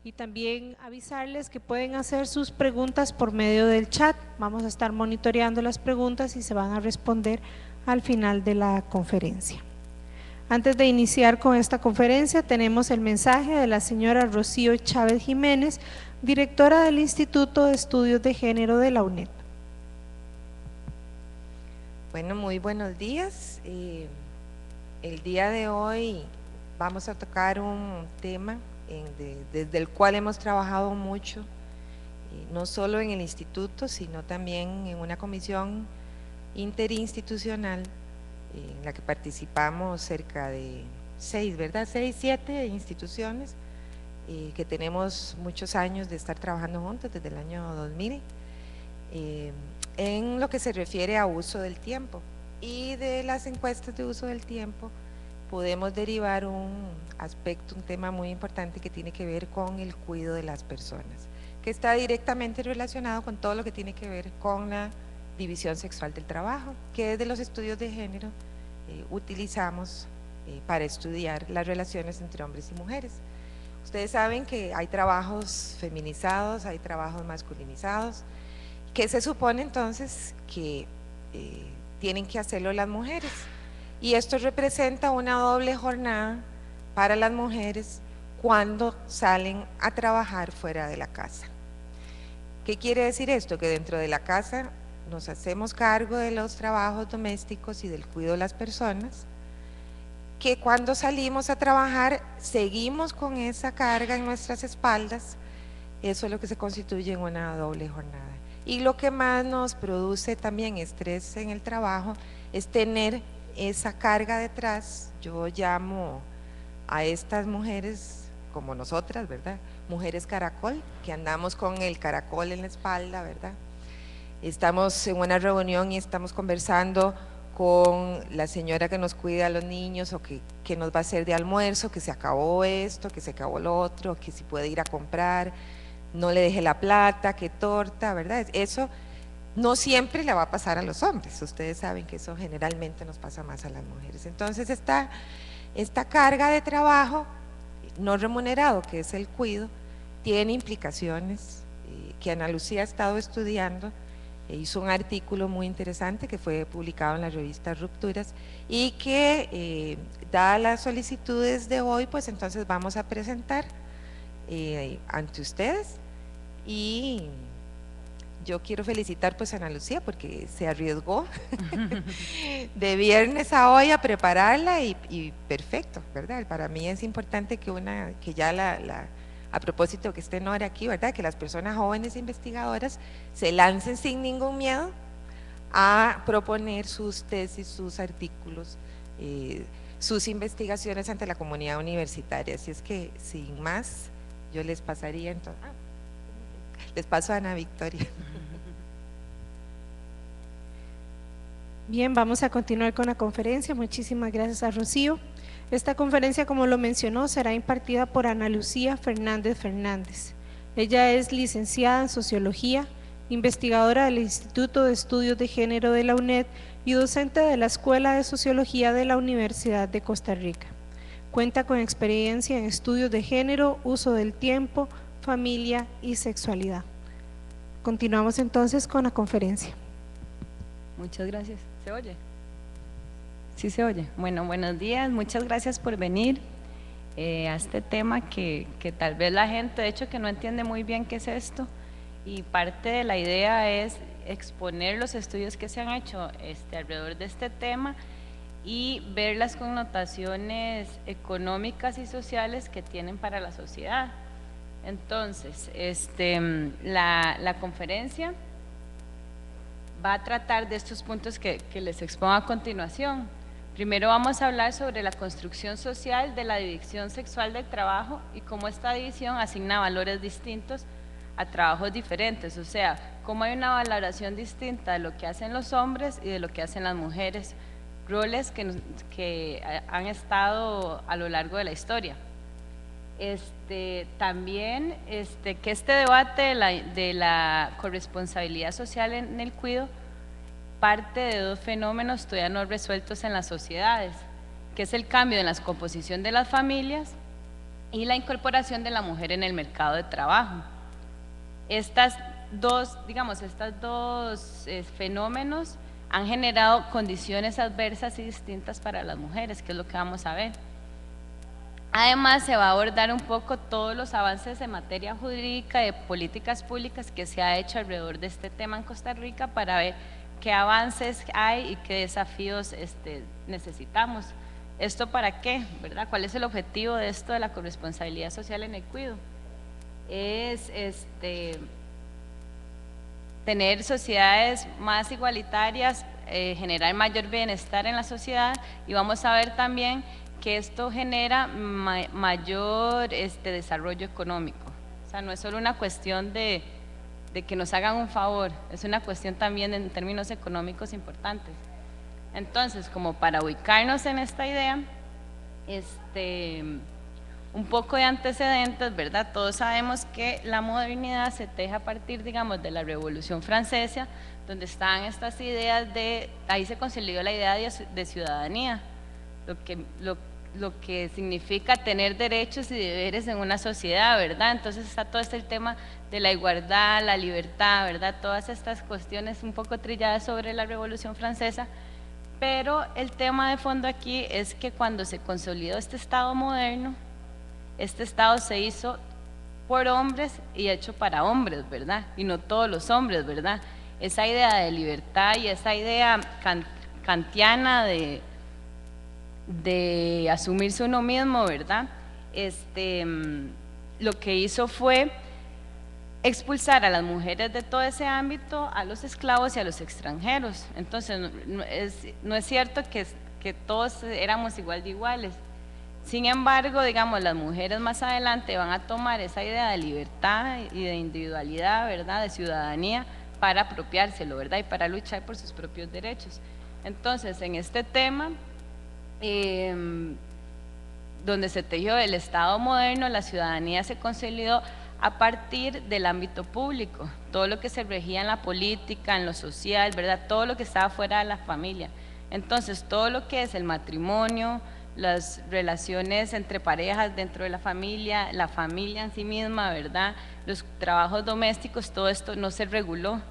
Y también avisarles que pueden hacer sus preguntas por medio del chat. Vamos a estar monitoreando las preguntas y se van a responder al final de la conferencia. Antes de iniciar con esta conferencia, tenemos el mensaje de la señora Rocío Chávez Jiménez, directora del Instituto de Estudios de Género de la UNED. Bueno, muy buenos días. El día de hoy vamos a tocar un tema desde el cual hemos trabajado mucho, no solo en el instituto, sino también en una comisión interinstitucional en la que participamos cerca de 7 instituciones que tenemos muchos años de estar trabajando juntos desde el año 2000 en lo que se refiere a uso del tiempo. Y de las encuestas de uso del tiempo podemos derivar un aspecto, un tema muy importante que tiene que ver con el cuidado de las personas, que está directamente relacionado con todo lo que tiene que ver con la división sexual del trabajo, que desde los estudios de género utilizamos para estudiar las relaciones entre hombres y mujeres. Ustedes saben que hay trabajos feminizados, hay trabajos masculinizados, que se supone entonces que tienen que hacerlo las mujeres, y esto representa una doble jornada para las mujeres cuando salen a trabajar fuera de la casa. ¿Qué quiere decir esto? Que dentro de la casa nos hacemos cargo de los trabajos domésticos y del cuidado de las personas, que cuando salimos a trabajar seguimos con esa carga en nuestras espaldas. Eso es lo que se constituye en una doble jornada. Y lo que más nos produce también estrés en el trabajo es tener esa carga detrás. Yo llamo a estas mujeres como nosotras, ¿verdad? Mujeres caracol, que andamos con el caracol en la espalda, ¿verdad? Estamos en una reunión y estamos conversando con la señora que nos cuida a los niños, o que nos va a hacer de almuerzo, que se acabó esto, que se acabó lo otro, que si puede ir a comprar, no le deje la plata, que torta, ¿verdad? Eso no siempre le va a pasar a los hombres, ustedes saben que eso generalmente nos pasa más a las mujeres. Entonces esta carga de trabajo no remunerado, que es el cuido, tiene implicaciones que Ana Lucía ha estado estudiando. Hizo un artículo muy interesante que fue publicado en la revista Rupturas, y que dadas las solicitudes de hoy, pues entonces vamos a presentar ante ustedes. Y yo quiero felicitar pues a Ana Lucía porque se arriesgó de viernes a hoy a prepararla, y perfecto, ¿verdad? Para mí es importante que ya a propósito que esté Nora aquí, ¿verdad? Que las personas jóvenes investigadoras se lancen sin ningún miedo a proponer sus tesis, sus artículos, sus investigaciones ante la comunidad universitaria. Así es que sin más, yo les pasaría entonces, les paso a Ana Victoria. Bien, vamos a continuar con la conferencia. Muchísimas gracias a Rocío. Esta conferencia, como lo mencionó, será impartida por Ana Lucía Fernández Fernández. Ella es licenciada en Sociología, investigadora del Instituto de Estudios de Género de la UNED y docente de la Escuela de Sociología de la Universidad de Costa Rica. Cuenta con experiencia en estudios de género, uso del tiempo, familia y sexualidad. Continuamos entonces con la conferencia. Muchas gracias. ¿Se oye? Sí se oye. Bueno, buenos días, muchas gracias por venir a este tema que tal vez la gente, de hecho, que no entiende muy bien qué es esto, y parte de la idea es exponer los estudios que se han hecho alrededor de este tema y ver las connotaciones económicas y sociales que tienen para la sociedad. Entonces, la conferencia va a tratar de estos puntos que les expongo a continuación. Primero vamos a hablar sobre la construcción social de la división sexual del trabajo y cómo esta división asigna valores distintos a trabajos diferentes, o sea, cómo hay una valoración distinta de lo que hacen los hombres y de lo que hacen las mujeres, roles que han estado a lo largo de la historia. También que este debate de la corresponsabilidad social en el cuidado parte de dos fenómenos todavía no resueltos en las sociedades, que es el cambio en la composición de las familias y la incorporación de la mujer en el mercado de trabajo. Estas dos fenómenos han generado condiciones adversas y distintas para las mujeres, que es lo que vamos a ver. Además, se va a abordar un poco todos los avances en materia jurídica de políticas públicas que se ha hecho alrededor de este tema en Costa Rica para ver qué avances hay y qué desafíos necesitamos. ¿Esto para qué? ¿Verdad? ¿Cuál es el objetivo de esto de la corresponsabilidad social en el cuidado? Es tener sociedades más igualitarias, generar mayor bienestar en la sociedad, y vamos a ver también que esto genera mayor desarrollo económico. O sea, no es solo una cuestión de que nos hagan un favor, es una cuestión también en términos económicos importantes. Entonces, como para ubicarnos en esta idea, un poco de antecedentes, ¿verdad? Todos sabemos que la modernidad se teja a partir, digamos, de la Revolución Francesa, donde están estas ideas ahí se consolidó la idea de ciudadanía, lo que significa tener derechos y deberes en una sociedad, ¿verdad? Entonces está todo el tema de la igualdad, la libertad, ¿verdad? Todas estas cuestiones un poco trilladas sobre la Revolución Francesa, pero el tema de fondo aquí es que cuando se consolidó este Estado moderno, este Estado se hizo por hombres y hecho para hombres, ¿verdad? Y no todos los hombres, ¿verdad? Esa idea de libertad y esa idea kantiana de asumirse uno mismo, ¿verdad? Lo que hizo fue expulsar a las mujeres de todo ese ámbito, a los esclavos y a los extranjeros. Entonces, no es cierto que todos éramos igual de iguales. Sin embargo, digamos, las mujeres más adelante van a tomar esa idea de libertad y de individualidad, ¿verdad?, de ciudadanía, para apropiárselo, ¿verdad?, y para luchar por sus propios derechos. Entonces, en este tema, donde se tejió el Estado moderno, la ciudadanía se consolidó a partir del ámbito público, todo lo que se regía en la política, en lo social, ¿verdad?, todo lo que estaba fuera de la familia. Entonces, todo lo que es el matrimonio, las relaciones entre parejas dentro de la familia en sí misma, ¿verdad?, los trabajos domésticos, todo esto no se reguló,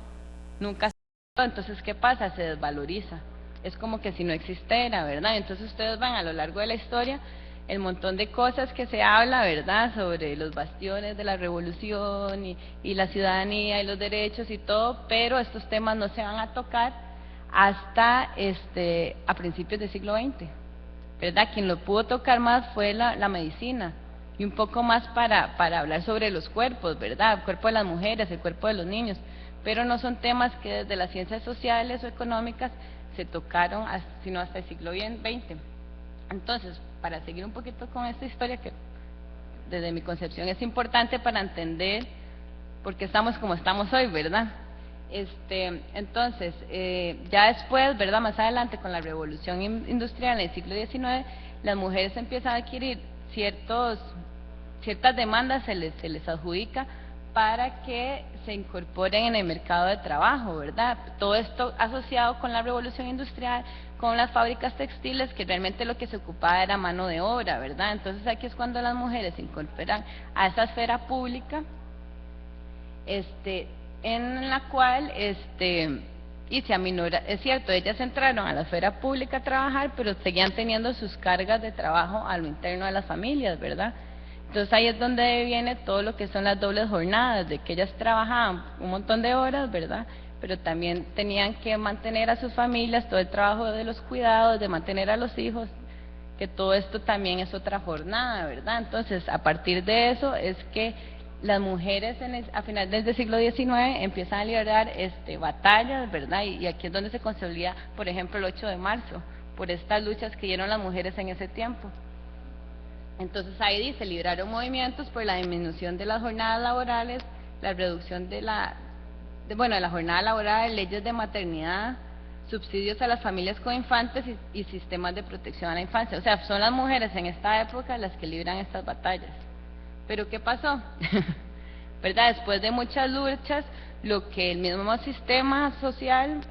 nunca se reguló. Entonces, ¿qué pasa? Se desvaloriza, es como que si no existiera, ¿verdad? Entonces ustedes van a lo largo de la historia, el montón de cosas que se habla, ¿verdad?, sobre los bastiones de la revolución y la ciudadanía y los derechos y todo, pero estos temas no se van a tocar hasta a principios del siglo XX, ¿verdad? Quien lo pudo tocar más fue la medicina, y un poco más para hablar sobre los cuerpos, ¿verdad? El cuerpo de las mujeres, el cuerpo de los niños, pero no son temas que desde las ciencias sociales o económicas se tocaron sino hasta el siglo XX. Entonces, para seguir un poquito con esta historia, que desde mi concepción es importante para entender por qué estamos como estamos hoy, ¿verdad? Entonces, ya después, ¿verdad?, más adelante con la revolución industrial en el siglo XIX, las mujeres empiezan a adquirir ciertas demandas, se les adjudica para que se incorporen en el mercado de trabajo, ¿verdad? Todo esto asociado con la revolución industrial, con las fábricas textiles, que realmente lo que se ocupaba era mano de obra, ¿verdad? Entonces aquí es cuando las mujeres se incorporan a esa esfera pública, en la cual, y se aminora, es cierto, ellas entraron a la esfera pública a trabajar, pero seguían teniendo sus cargas de trabajo a lo interno de las familias, ¿verdad? Entonces ahí es donde viene todo lo que son las dobles jornadas, de que ellas trabajaban un montón de horas, ¿verdad?, pero también tenían que mantener a sus familias, todo el trabajo de los cuidados, de mantener a los hijos, que todo esto también es otra jornada, ¿verdad? Entonces, a partir de eso es que las mujeres a finales del siglo XIX empiezan a liderar batallas, ¿verdad? Y aquí es donde se consolida, por ejemplo, el 8 de marzo, por estas luchas que dieron las mujeres en ese tiempo. Entonces ahí dice, libraron movimientos por la disminución de las jornadas laborales, la reducción de la jornada laboral, leyes de maternidad, subsidios a las familias con infantes y sistemas de protección a la infancia. O sea, son las mujeres en esta época las que libran estas batallas. ¿Pero qué pasó? ¿Verdad? Después de muchas luchas, lo que el mismo sistema social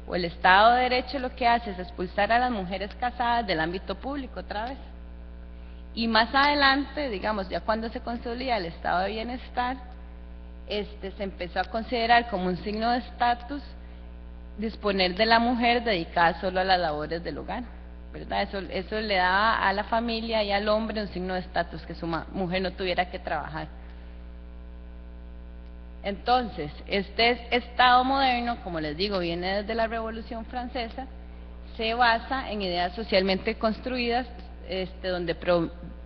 o el Estado de Derecho lo que hace es expulsar a las mujeres casadas del ámbito público otra vez. Y más adelante, digamos, ya cuando se consolida el estado de bienestar, se empezó a considerar como un signo de estatus disponer de la mujer dedicada solo a las labores del hogar, ¿verdad? Eso le daba a la familia y al hombre un signo de estatus, que su mujer no tuviera que trabajar. Entonces, este Estado moderno, como les digo, viene desde la Revolución Francesa, se basa en ideas socialmente construidas, donde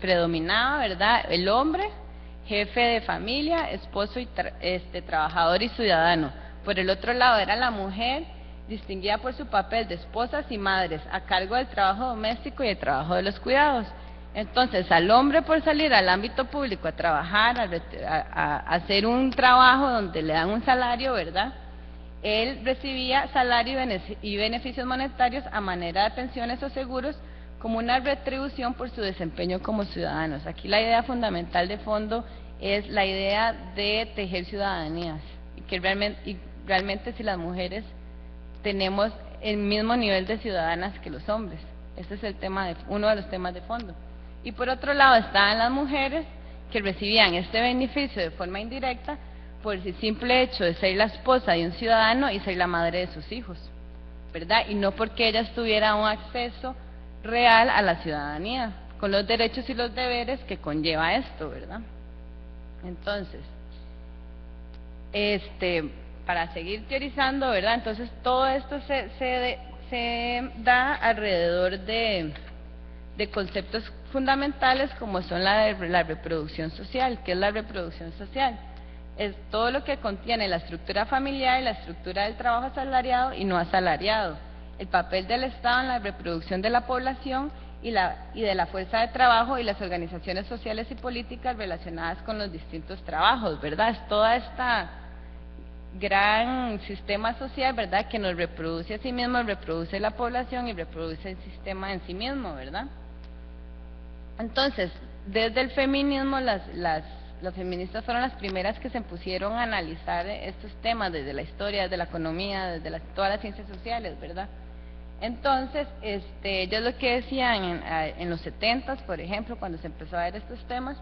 predominaba, ¿verdad?, el hombre, jefe de familia, esposo y trabajador y ciudadano. Por el otro lado era la mujer, distinguida por su papel de esposas y madres, a cargo del trabajo doméstico y el trabajo de los cuidados. Entonces, al hombre, por salir al ámbito público a trabajar, a hacer un trabajo donde le dan un salario, ¿verdad?, él recibía salario y beneficios monetarios a manera de pensiones o seguros como una retribución por su desempeño como ciudadanos. Aquí la idea fundamental de fondo es la idea de tejer ciudadanías, y que realmente si las mujeres tenemos el mismo nivel de ciudadanas que los hombres. Este es uno de los temas de fondo. Y por otro lado estaban las mujeres que recibían este beneficio de forma indirecta por el simple hecho de ser la esposa de un ciudadano y ser la madre de sus hijos, ¿verdad? Y no porque ellas tuvieran un acceso real a la ciudadanía, con los derechos y los deberes que conlleva esto, ¿verdad? Entonces, para seguir teorizando, ¿verdad? Entonces todo esto se da alrededor de conceptos fundamentales como son la reproducción social. ¿Qué es la reproducción social? Es todo lo que contiene la estructura familiar y la estructura del trabajo asalariado y no asalariado, el papel del Estado en la reproducción de la población y de la fuerza de trabajo y las organizaciones sociales y políticas relacionadas con los distintos trabajos, ¿verdad? Es toda esta gran sistema social, ¿verdad?, que nos reproduce a sí mismo, reproduce la población y reproduce el sistema en sí mismo, ¿verdad? Entonces, desde el feminismo, las feministas fueron las primeras que se pusieron a analizar estos temas desde la historia, desde la economía, desde todas las ciencias sociales, ¿verdad? Entonces, ellos lo que decían en los 70s, por ejemplo, cuando se empezó a ver estos temas,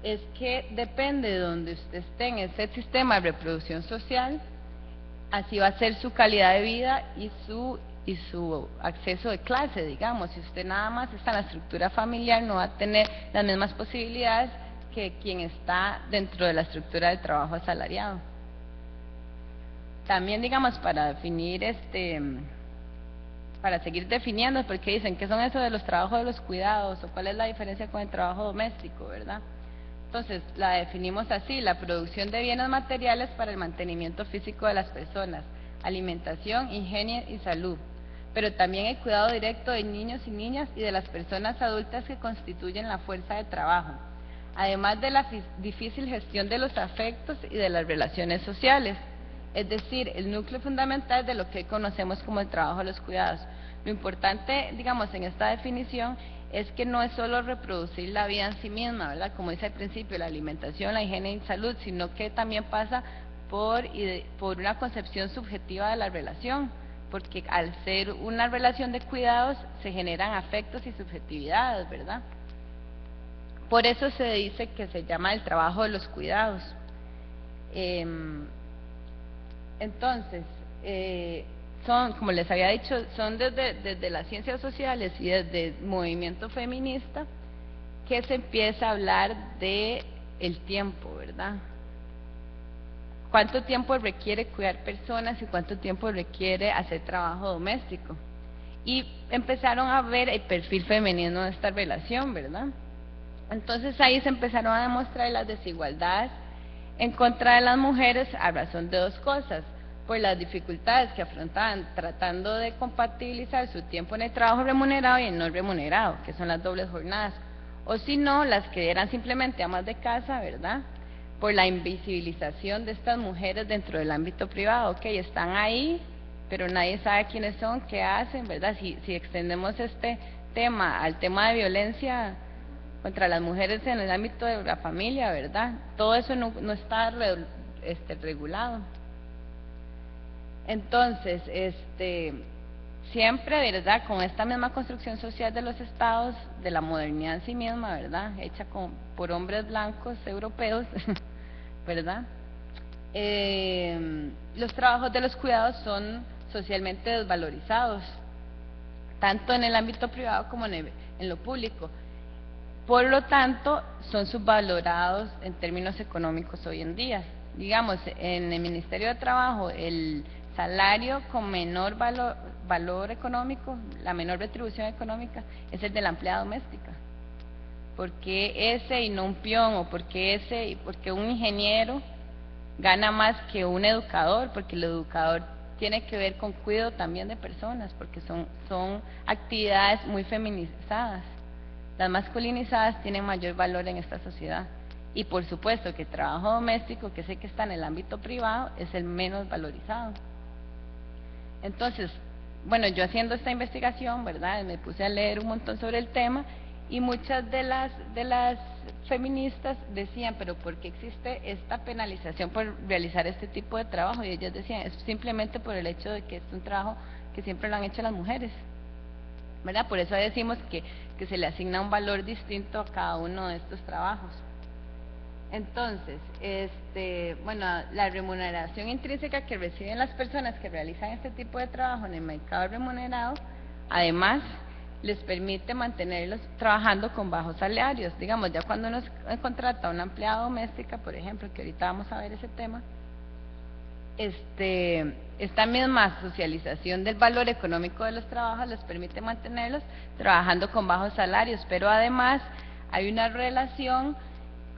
es que depende de donde usted esté en ese sistema de reproducción social, así va a ser su calidad de vida y su acceso de clase, digamos. Si usted nada más está en la estructura familiar, no va a tener las mismas posibilidades que quien está dentro de la estructura del trabajo asalariado. También, digamos, para definir para seguir definiendo, porque dicen, ¿qué son eso de los trabajos de los cuidados? ¿O cuál es la diferencia con el trabajo doméstico, verdad? Entonces, la definimos así: la producción de bienes materiales para el mantenimiento físico de las personas, alimentación, higiene y salud, pero también el cuidado directo de niños y niñas y de las personas adultas que constituyen la fuerza de trabajo, además de la difícil gestión de los afectos y de las relaciones sociales. Es decir, el núcleo fundamental de lo que hoy conocemos como el trabajo de los cuidados. Lo importante, digamos, en esta definición es que no es solo reproducir la vida en sí misma, ¿verdad?, como dice al principio, la alimentación, la higiene y salud, sino que también pasa por una concepción subjetiva de la relación, porque al ser una relación de cuidados se generan afectos y subjetividades, ¿verdad? Por eso se dice que se llama el trabajo de los cuidados. Entonces, son, como les había dicho, son desde las ciencias sociales y desde el movimiento feminista que se empieza a hablar de el tiempo, ¿verdad? ¿Cuánto tiempo requiere cuidar personas y cuánto tiempo requiere hacer trabajo doméstico? Y empezaron a ver el perfil femenino de esta relación, ¿verdad? Entonces ahí se empezaron a demostrar las desigualdades en contra de las mujeres a razón de dos cosas: por las dificultades que afrontaban tratando de compatibilizar su tiempo en el trabajo remunerado y el no remunerado, que son las dobles jornadas, o si no, las que eran simplemente amas de casa, ¿verdad?, por la invisibilización de estas mujeres dentro del ámbito privado. Ok, están ahí, pero nadie sabe quiénes son, qué hacen, ¿verdad? Si extendemos este tema al tema de violencia contra las mujeres en el ámbito de la familia, ¿verdad?, todo eso no está regulado. Entonces, siempre, ¿verdad?, con esta misma construcción social de los estados, de la modernidad en sí misma, ¿verdad?, hecha por hombres blancos europeos, ¿verdad? Los trabajos de los cuidados son socialmente desvalorizados, tanto en el ámbito privado como en lo público. Por lo tanto, son subvalorados en términos económicos hoy en día. Digamos, en el Ministerio de Trabajo, el salario con menor valor económico, la menor retribución económica, es el de la empleada doméstica. ¿Por qué ese y no un peón? ¿O por qué un ingeniero gana más que un educador? Porque el educador tiene que ver con cuidado también de personas, porque son actividades muy feminizadas. Las masculinizadas tienen mayor valor en esta sociedad. Y por supuesto que el trabajo doméstico, que sé que está en el ámbito privado, es el menos valorizado. Entonces, bueno, yo haciendo esta investigación, ¿verdad?, me puse a leer un montón sobre el tema, y muchas de las feministas decían, pero ¿por qué existe esta penalización por realizar este tipo de trabajo? Y ellas decían, es simplemente por el hecho de que es un trabajo que siempre lo han hecho las mujeres, ¿verdad? Por eso decimos que se le asigna un valor distinto a cada uno de estos trabajos. Entonces, bueno, la remuneración intrínseca que reciben las personas que realizan este tipo de trabajo en el mercado remunerado, además, les permite mantenerlos trabajando con bajos salarios. Digamos, ya cuando uno contrata a una empleada doméstica, por ejemplo, que ahorita vamos a ver ese tema, esta misma socialización del valor económico de los trabajos les permite mantenerlos trabajando con bajos salarios, pero además hay una relación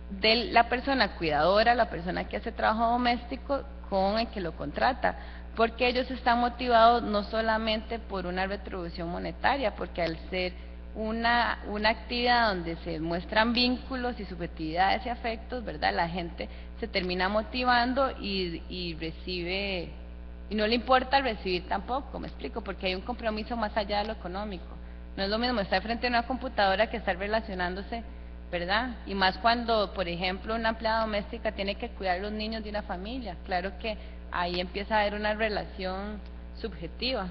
de la persona cuidadora, la persona que hace trabajo doméstico, con el que lo contrata, porque ellos están motivados no solamente por una retribución monetaria, porque al ser una actividad donde se muestran vínculos y subjetividades y afectos, ¿verdad?, la gente se termina motivando y recibe, y no le importa recibir tampoco, me explico, porque hay un compromiso más allá de lo económico. No es lo mismo estar frente a una computadora que estar relacionándose, ¿verdad? Y más cuando, por ejemplo, una empleada doméstica tiene que cuidar los niños de una familia. Claro que ahí empieza a haber una relación subjetiva.